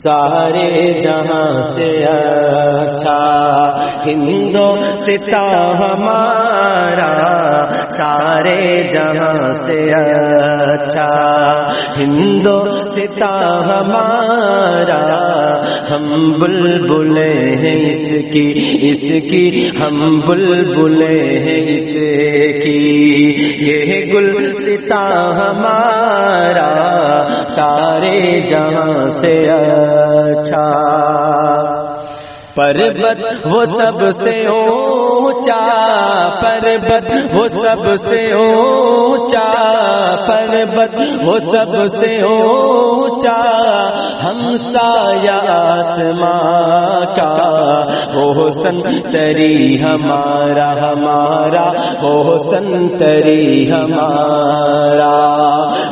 سارے جہاں سے اچھا ہندوستاں ہمارا، سارے جہاں سے اچھا ہندوستاں ہمارا، ہم بلبلیں ہیں اس کی ہم بلبلیں ہیں اس کی، یہ گلستاں ہمارا سارے جہاں سے اچھا۔ پربت وہ سب سے اونچا، پربت وہ سب سے اونچا، پربت وہ سب سے اونچا، ہم سایہ آسماں کا، وہ سنتری ہمارا، ہمارا وہ سنتری ہمارا،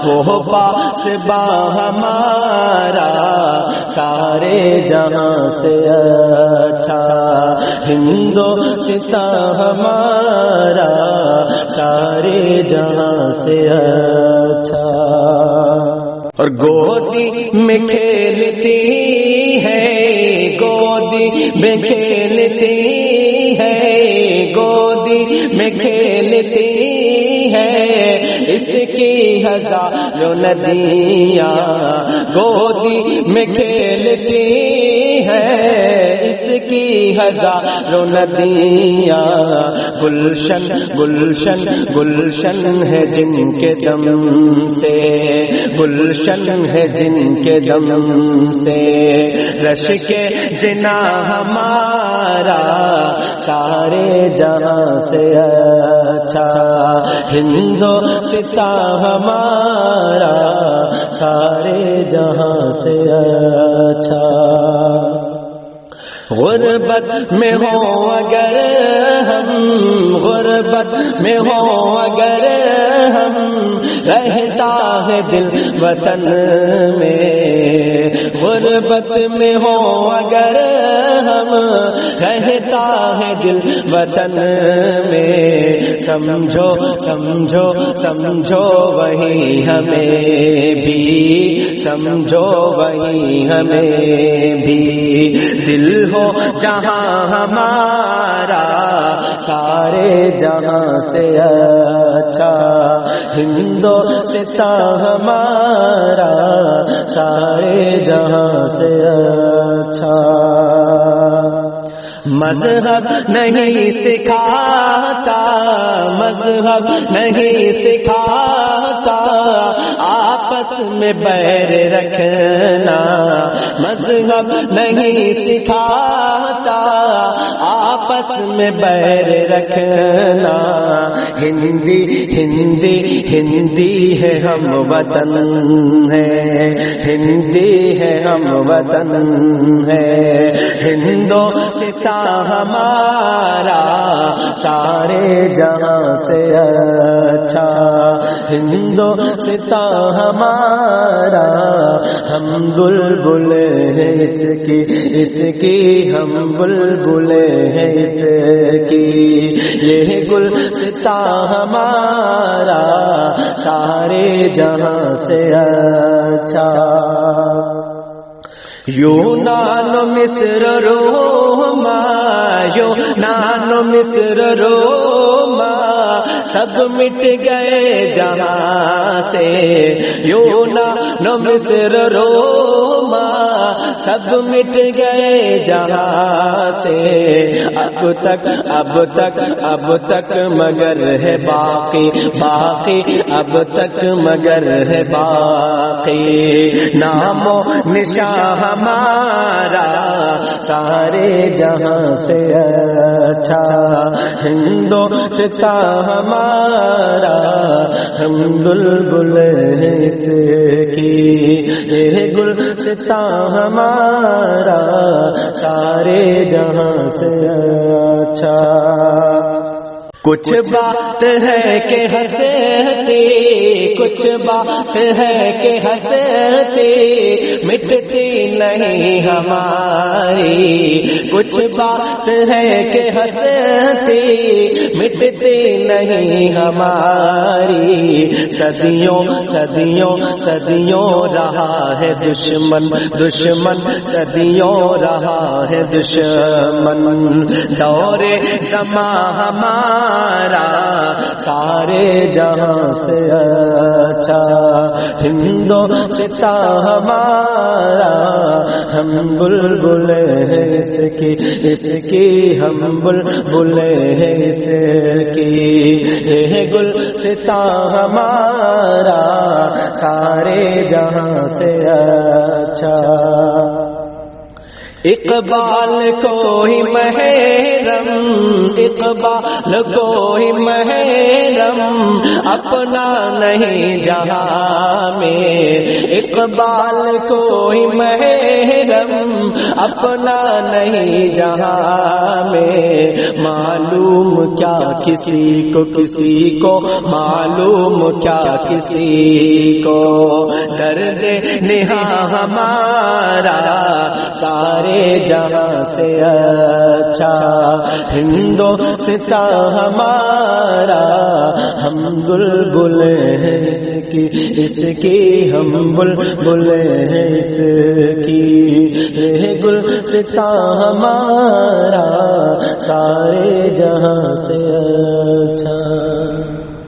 وہ پاسباں ہمارا سارے جہاں سے اچھا ہندوستاں ہمارا، سارے جہاں سے اچھا۔ اور گودی میں کھیلتی ہے، گودی میں کھیلتی ہے، گودی میں کھیلتی ہے، اس کی ہزاروں ندیاں گودی میں کھیلتی ہے، اس کی ہزاروں ندیاں، گلشن گلشن گلشن ہے جن کے دم سے، گلشن ہے جن کے دم سے، رش کے جنا ہمارا سارے جہاں سے اچھا ہندوستاں ہمارا، سارے جہاں سے اچھا۔ غربت میں ہو اگر ہم، غربت میں ہو اگر ہم، رہتا ہے دل وطن میں، غربت میں ہو اگر ہم، رہتا ہے دل وطن میں، سمجھو سمجھو سمجھو وہی ہمیں بھی، سمجھو وہی ہمیں بھی، دل ہو جہاں ہمارا سارے جہاں سے اچھا ہندوستاں ہمارا، سارے جہاں سے اچھا۔ مذہب نہیں سکھاتا، مذہب نہیں سکھاتا آپس میں بیر رکھنا، مذہب نہیں سکھاتا آپس میں بیر رکھنا، ہندی ہندی ہندی ہے ہم وطن ہے، ہندی ہے ہم وطن ہے، ہندوستاں ہمارا سارے جہاں سے اچھا ہندوستاں ہمارا، ہم بلبل ہیں اس کی ہم بلبل ہیں اس کی، یہ گلستاں ہمارا سارے جہاں سے اچھا۔ یونان و مصر روما، یونان و مصر روما، سب مٹ گئے جہاں سے، یونان و مصر روما، سب مٹ گئے جہاں سے، اب تک اب تک اب تک مگر ہے باقی، باقی اب تک مگر ہے باقی، نام و نشان ہمارا سارے جہاں سے اچھا ہندوستاں ہمارا، ہم بلبل ہیں اس کی، یہ گلستاں ہمارا سارے جہاں سے اچھا۔ کچھ بات ہے کہ ہنستے، کچھ بات ہے کہ ہنستے مٹتی نہیں ہماری، کچھ بات ہے کہ ہنستے مٹتی نہیں ہماری، صدیوں صدیوں صدیوں رہا ہے دشمن، دشمن صدیوں رہا ہے دشمن، دور زمان ہمارا سارے جہاں سے اچھا، ہندوستاں ہمارا ہم بلبل ہیں اس کی ہم بلبل ہیں اس کی، یہ گلستاں ہمارا سارے جہاں سے اچھا، اقبال کوئی محرم، اقبال کوئی محرم اپنا نہیں جہاں میں، اقبال کوئی محرم اپنا نہیں جہاں میں، معلوم کیا کسی کو معلوم کیا کسی کو، درد نہاں ہمارا سارے جہاں سے اچھا، ہندوستاں ہمارا ہم بلبل ہیں اس کی ہم بلبل ہیں اس کی، یہ گلستاں ہمارا سارے جہاں سے اچھا۔